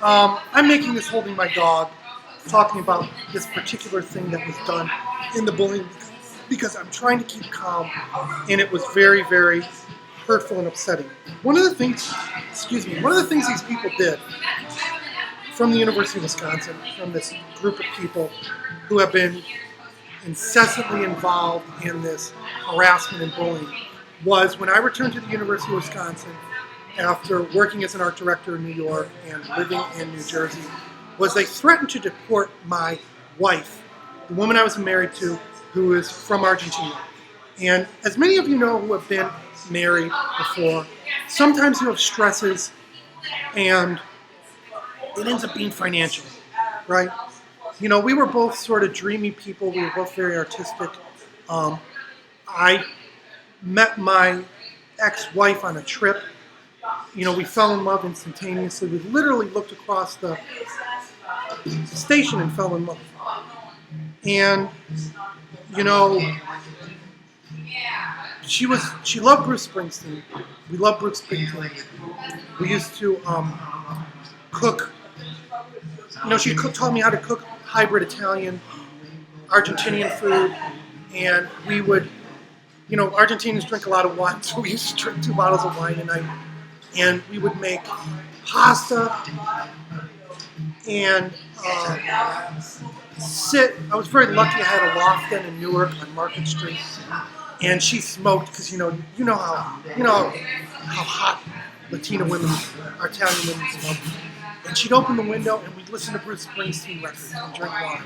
I'm making this holding my dog, talking about this particular thing that was done in the bullying because I'm trying to keep calm, and it was very, very hurtful and upsetting. One of the things, one of the things these people did from the University of Wisconsin, from this group of people who have been incessantly involved in this harassment and bullying, was when I returned to the University of Wisconsin after working as an art director in New York and living in New Jersey, was they threatened to deport my wife, the woman I was married to, who is from Argentina. And as many of you know who have been married before, sometimes you have stresses and it ends up being financial, right? You know, we were both sort of dreamy people. We were both very artistic. I met my ex-wife on a trip. You know, we fell in love instantaneously. We literally looked across the station and fell in love. And, you know, she loved Bruce Springsteen. We loved Bruce Springsteen. We used to cook. You know, she taught me how to cook hybrid Italian, Argentinian food, and we would, you know, Argentinians drink a lot of wine, so we used to drink 2 bottles of wine a night, and we would make pasta and I was very lucky. I had a loft then in Newark on Market Street, and she smoked because you know how hot Latina women, or Italian women smoke. And she'd open the window and we'd listen to Bruce Springsteen records and drink wine.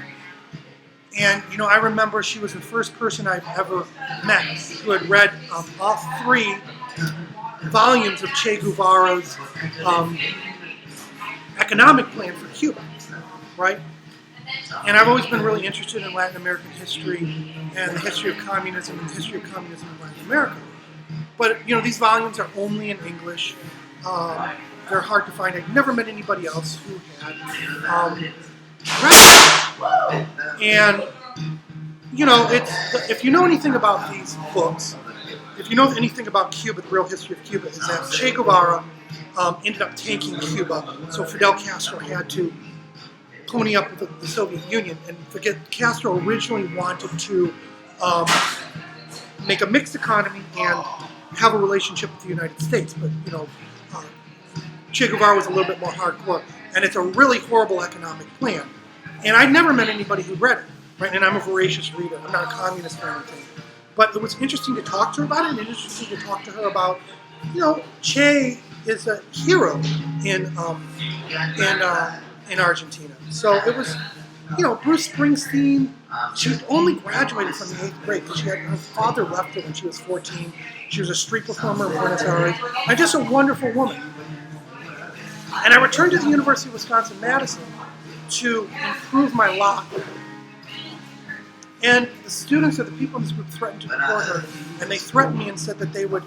And, you know, I remember she was the first person I've ever met who had read all 3 volumes of Che Guevara's economic plan for Cuba, right? And I've always been really interested in Latin American history and the history of communism and the history of communism in Latin America. But, you know, these volumes are only in English. They're hard to find. I've never met anybody else who had read them. And, you know, if you know anything about these books, if you know anything about Cuba, the real history of Cuba, is that Che Guevara ended up taking Cuba, so Fidel Castro had to pony up with the Soviet Union. And forget, Castro originally wanted to make a mixed economy and have a relationship with the United States, but, you know, Che Guevara was a little bit more hardcore, and it's a really horrible economic plan. And I'd never met anybody who read it, right? And I'm a voracious reader. I'm not a communist or anything. But it was interesting to talk to her about it, and interesting to talk to her about, you know, Che is a hero in Argentina. So it was, you know, Bruce Springsteen. She only graduated from the 8th grade because her father left her when she was 14. She was a street performer in Buenos Aires, and just a wonderful woman. And I returned to the University of Wisconsin-Madison to improve my lot. And the students or the people in this group threatened to deport her, and they threatened me and said that they would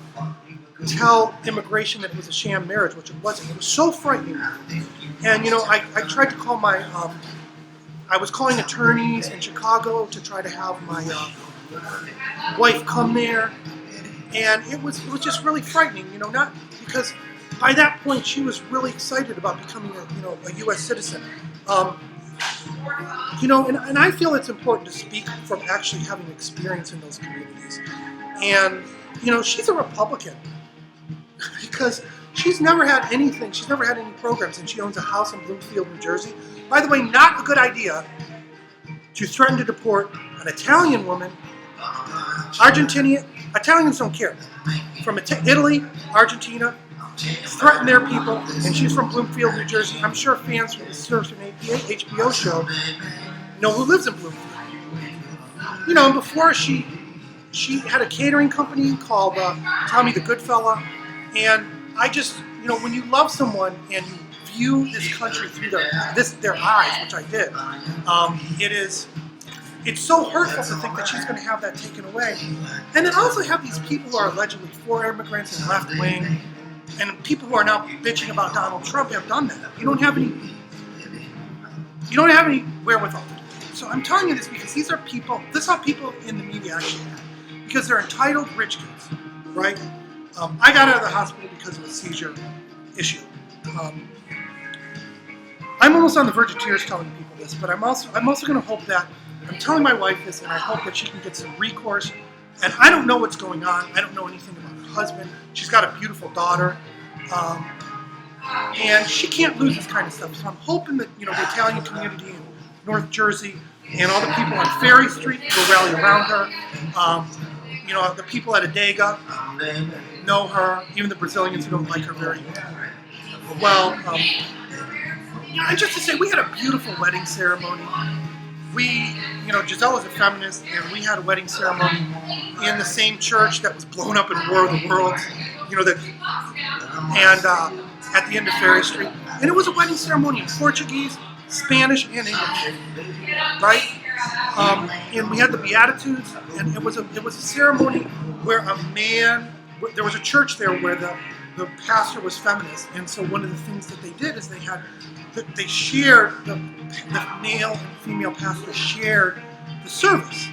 tell immigration that it was a sham marriage, which it wasn't. It was so frightening. And, you know, I tried to call my, I was calling attorneys in Chicago to try to have my wife come there. And it was just really frightening, you know, not because by that point she was really excited about becoming a U.S. citizen. You know, and I feel it's important to speak from actually having experience in those communities. And, you know, she's a Republican because she's never had anything. She's never had any programs, and she owns a house in Bloomfield, New Jersey. By the way, not a good idea to threaten to deport an Italian woman. Italians don't care. From Italy, Argentina, threaten their people, and she's from Bloomfield, New Jersey. I'm sure fans from the Surfing HBO show know who lives in Bloomfield. You know, before she had a catering company called Tommy the Goodfella, and I just, you know, when you love someone and you view this country through their eyes, which I did, it's so hurtful to think that she's going to have that taken away. And then also have these people who are allegedly for immigrants and left wing, and people who are now bitching about Donald Trump have done that. You don't have any wherewithal. So I'm telling you this because these are people. This is how people in the media actually act, because they're entitled rich kids, right? I got out of the hospital because of a seizure issue. I'm almost on the verge of tears telling people this, but I'm also going to hope that I'm telling my wife this, and I hope that she can get some recourse. And I don't know what's going on. I don't know anything about her husband. She's got a beautiful daughter, and she can't lose this kind of stuff. So I'm hoping that the Italian community in North Jersey and all the people on Ferry Street will rally around her. The people at Adega know her, even the Brazilians who don't like her very well. And just to say, we had a beautiful wedding ceremony. Giselle is a feminist, and we had a wedding ceremony in the same church that was blown up in War of the Worlds, at the end of Ferry Street. And it was a wedding ceremony in Portuguese, Spanish, and English, right? And we had the Beatitudes, and it was a ceremony where there was a church there where the pastor was feminist, and so one of the things that they did is they shared, the male and female pastors shared the service,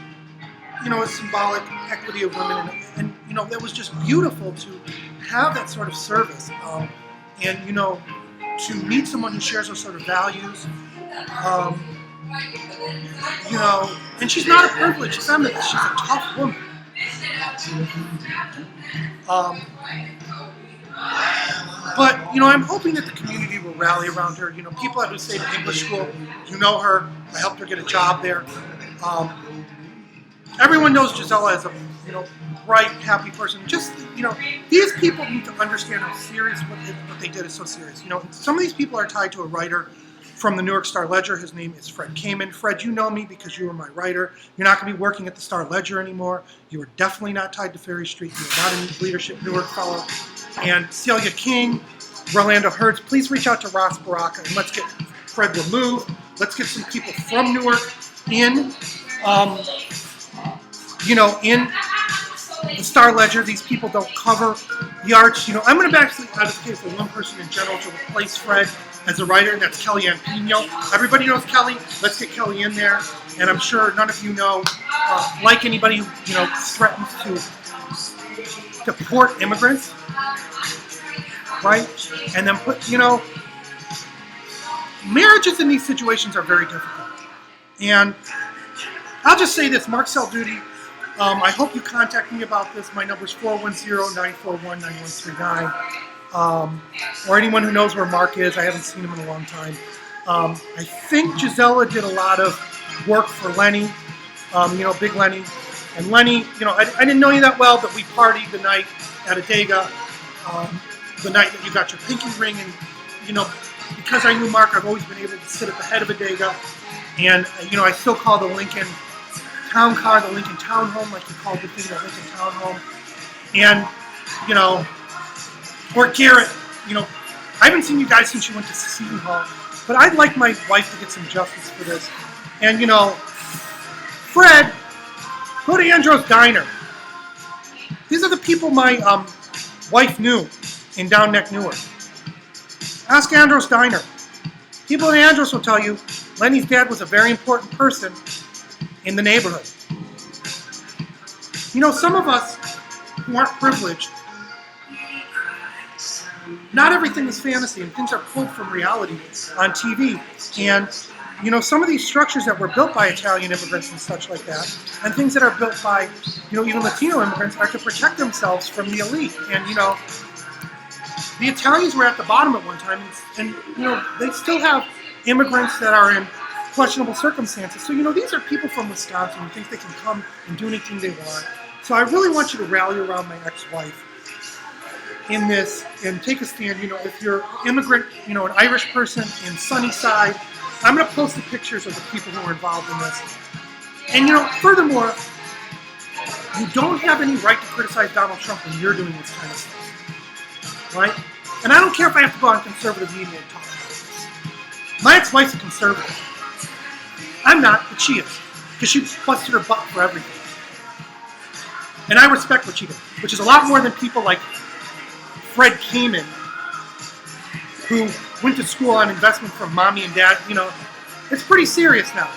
a symbolic equity of women, and that was just beautiful to have that sort of service, and to meet someone who shares those sort of values, and she's not a privileged feminist, she's a tough woman. But, I'm hoping that the community will rally around her. People at State English School, her. I helped her get a job there. Everyone knows Gisela as a, bright, happy person. Just, these people need to understand how serious what they did is so serious. Some of these people are tied to a writer from the New York Star-Ledger. His name is Fred Kamen. Fred, you know me because you were my writer. You're not going to be working at the Star-Ledger anymore. You are definitely not tied to Ferry Street. You are not a leadership Newark fellow. And Celia King, Rolando Hertz, please reach out to Ross Baraka and let's get Fred removed. Let's get some people from Newark in the Star-Ledger. These people don't cover the arts. I'm going to actually advocate for one person in general to replace Fred as a writer, and that's Kellyanne Pino. Everybody knows Kelly. Let's get Kelly in there. And I'm sure none of you know, like anybody who threatens to deport immigrants, right? And then marriages in these situations are very difficult. And I'll just say this, Mark Salduti, I hope you contact me about this. My number is 410-941-9139. Or anyone who knows where Mark is. I haven't seen him in a long time. I think Gisela did a lot of work for Lenny, Big Lenny. And Lenny, I didn't know you that well, but we partied the night at Adega, the night that you got your pinky ring. And, because I knew Mark, I've always been able to sit at the head of Adega. And, I still call the Lincoln Town Car the Lincoln Town Home, like you called the thing the Lincoln Town Home. And, or Garrett, I haven't seen you guys since you went to Seton Hall, but I'd like my wife to get some justice for this. And, Fred, go to Andros Diner. These are the people my wife knew in Down Neck, Newark. Ask Andros Diner. People in Andros will tell you Lenny's dad was a very important person in the neighborhood. Some of us who aren't privileged, not everything is fantasy, and things are pulled from reality on TV. And, some of these structures that were built by Italian immigrants and such like that, and things that are built by, even Latino immigrants, are to protect themselves from the elite. And, the Italians were at the bottom at one time, and they still have immigrants that are in questionable circumstances. So, these are people from Wisconsin who think they can come and do anything they want. So I really want you to rally around my ex-wife in this and take a stand. If you're immigrant, an Irish person in Sunnyside, I'm going to post the pictures of the people who are involved in this. And, furthermore, you don't have any right to criticize Donald Trump when you're doing this kind of stuff, right? And I don't care if I have to go on conservative media and talk about this. My ex-wife's a conservative. I'm not, but she is, because she busted her butt for everything. And I respect what she did, which is a lot more than people like Fred Kamen, who went to school on investment from mommy and dad. It's pretty serious now.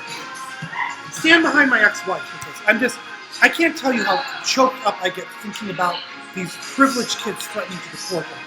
Stand behind my ex-wife with this. I can't tell you how choked up I get thinking about these privileged kids threatening to deport them.